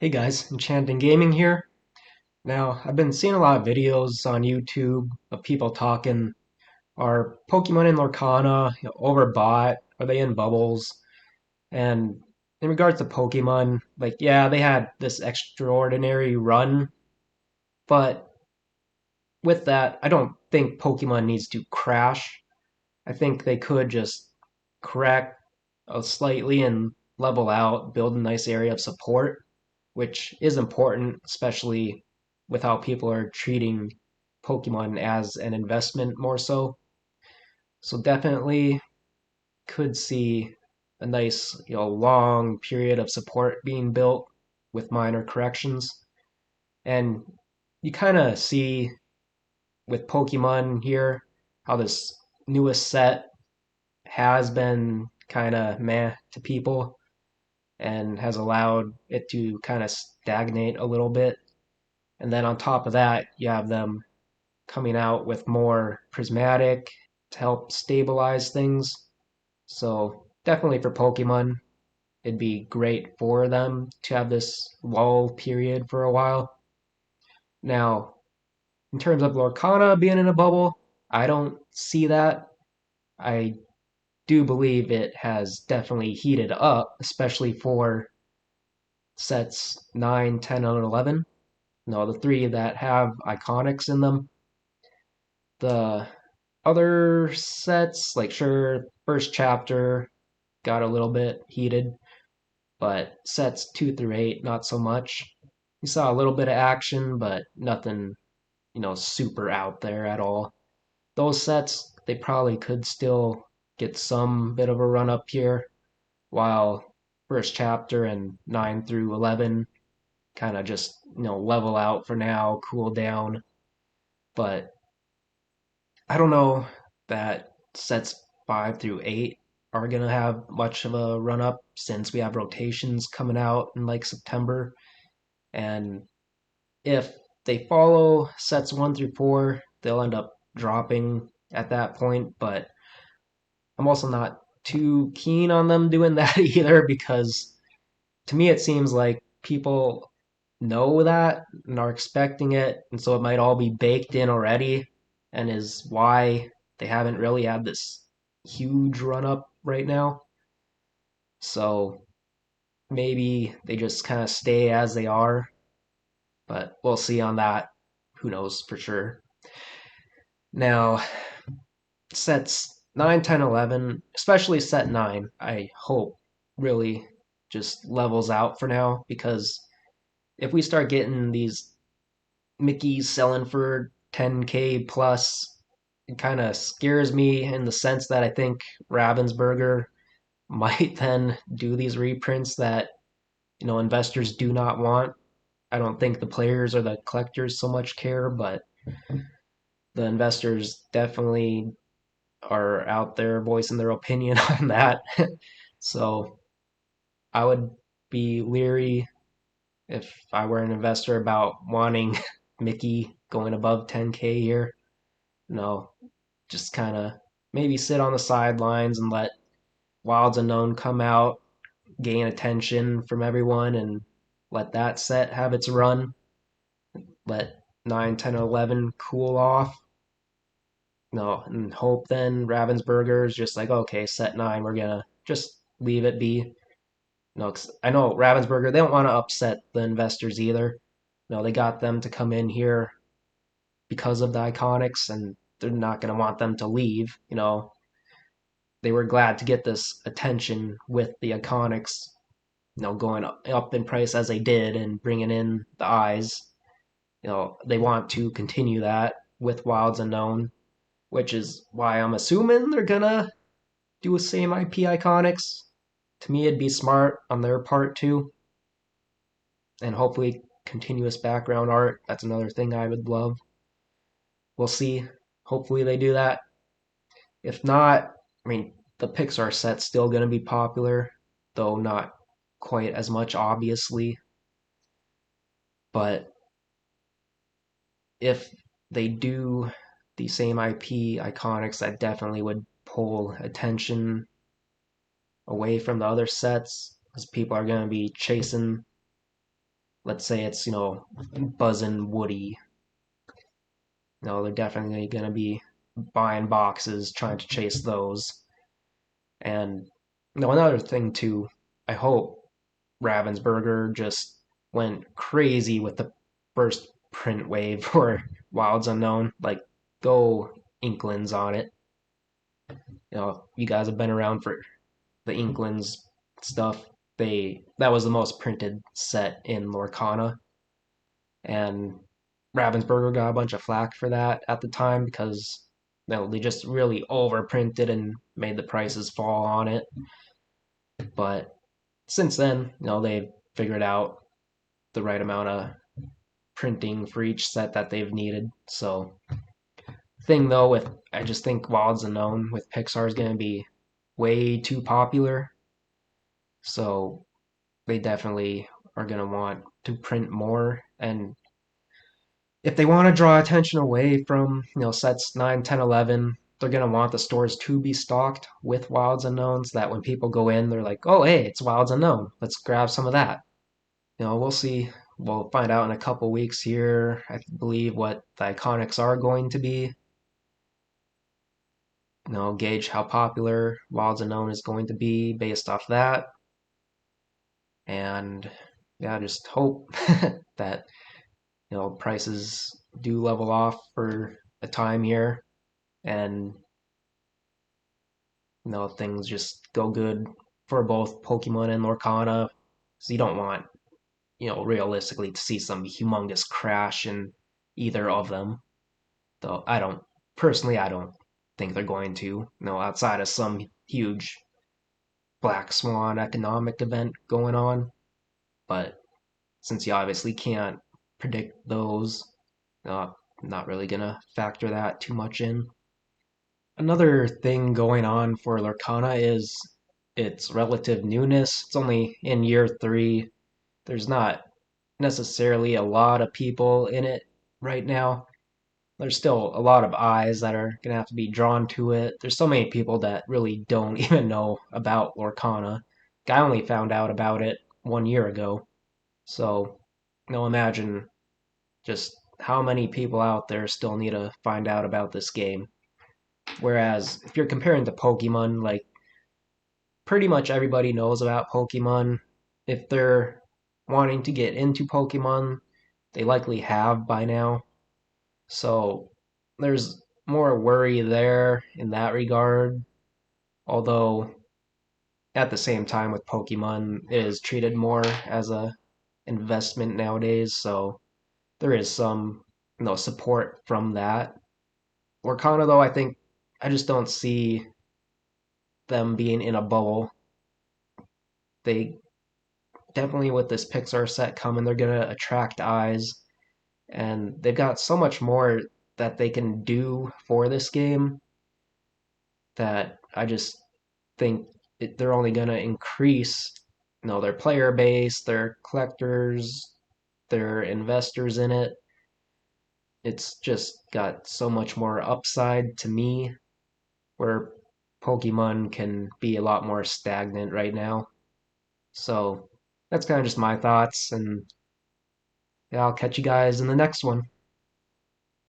Hey guys, Enchanting Gaming here. Now, I've been seeing a lot of videos on YouTube of people talking, are Pokemon and Lorcana overbought? Are they in bubbles? And in regards to Pokemon, like, yeah, they had this extraordinary run, but with that, I don't think Pokemon needs to crash. I think they could just correct slightly and level out, build a nice area of support, which is important, especially with how people are treating Pokemon as an investment more so. So definitely could see a nice, long period of support being built with minor corrections. And you kind of see with Pokemon here how this newest set has been kind of meh to people and has allowed it to kind of stagnate a little bit. And then on top of that, you have them coming out with more prismatic to help stabilize things. So definitely for Pokemon, it'd be great for them to have this lull period for a while. Now, in terms of Lorcana being in a bubble, I don't see that. I do believe it has definitely heated up, especially for sets 9, 10, and 11. No, the three that have iconics in them. The other sets, like sure, first chapter got a little bit heated, but sets 2 through 8, not so much. We saw a little bit of action, but nothing, super out there at all. Those sets, they probably could still get some bit of a run up here, while first chapter and 9 through 11 kind of just, level out for now, cool down. But I don't know that sets 5 through 8 are going to have much of a run up since we have rotations coming out in like September. And if they follow sets 1 through 4, they'll end up dropping at that point. But I'm also not too keen on them doing that either because to me it seems like people know that and are expecting it, and so it might all be baked in already, and is why they haven't really had this huge run up right now. So maybe they just kind of stay as they are, but we'll see on that. Who knows for sure. Now, sets 9, 10, 11, especially set 9, I hope really just levels out for now because if we start getting these Mickey's selling for 10K plus, it kind of scares me in the sense that I think Ravensburger might then do these reprints that investors do not want. I don't think the players or the collectors so much care, but the investors definitely are out there voicing their opinion on that. So I would be leery if I were an investor about wanting Mickey going above 10K here. No, just kind of maybe sit on the sidelines and let Wilds Unknown come out, gain attention from everyone, and let that set have its run. Let 9, 10, 11 cool off. No, and hope then Ravensburger's just like, okay, set 9, we're gonna just leave it be. No, 'cause I know Ravensburger, they don't want to upset the investors either. No, they got them to come in here because of the Iconics, and they're not going to want them to leave. They were glad to get this attention with the Iconics, going up in price as they did and bringing in the eyes. They want to continue that with Wilds Unknown, which is why I'm assuming they're gonna do the same IP Iconics. To me, it'd be smart on their part too, and hopefully continuous background art. That's another thing I would love. We'll see. Hopefully they do that. If not, I mean, the Pixar set's still going to be popular, though not quite as much, obviously. But if they do the same IP iconics, that definitely would pull attention away from the other sets, because people are going to be chasing let's say it's, Buzz and Woody. They're definitely going to be buying boxes, trying to chase those. And another thing too, I hope Ravensburger just went crazy with the first print wave for Wilds Unknown. Like, go Inklings on it. You guys have been around for the Inklings stuff. That was the most printed set in Lorcana, and Ravensburger got a bunch of flack for that at the time because they just really overprinted and made the prices fall on it. But since then, they've figured out the right amount of printing for each set that they've needed. So thing though with I just think Wilds Unknown with Pixar is gonna be way too popular. So they definitely are gonna want to print more, and if they want to draw attention away from sets 9, 10, 11, they're going to want the stores to be stocked with Wilds Unknowns, that when people go in they're like, oh hey, it's Wilds Unknown, let's grab some of that. We'll see. We'll find out in a couple weeks here, I believe, what the iconics are going to be. Gauge how popular Wilds Unknown is going to be based off that. And yeah, just hope that prices do level off for a time here, and things just go good for both Pokemon and Lorcana. So you don't want, realistically to see some humongous crash in either of them. Though I don't think they're going to, outside of some huge black swan economic event going on. But since you obviously can't predict those, uh, not really gonna factor that too much in. Another thing going on for Lorcana is its relative newness. It's only in year 3. There's not necessarily a lot of people in it right now. There's still a lot of eyes that are going to have to be drawn to it. There's so many people that really don't even know about Lorcana. I only found out about it 1 year ago. So, imagine just how many people out there still need to find out about this game. Whereas if you're comparing to Pokemon, like pretty much everybody knows about Pokemon. If they're wanting to get into Pokemon, they likely have by now. So there's more worry there in that regard. Although at the same time with Pokemon, it is treated more as a investment nowadays, so there is some support from that. Lorcana though, I just don't see them being in a bubble. They definitely, with this Pixar set coming, they're gonna attract eyes, and they've got so much more that they can do for this game that I just think they're only gonna increase, their player base, their collectors, their investors in it. It's just got so much more upside to me, where Pokemon can be a lot more stagnant right now. So that's kind of just my thoughts, and yeah, I'll catch you guys in the next one.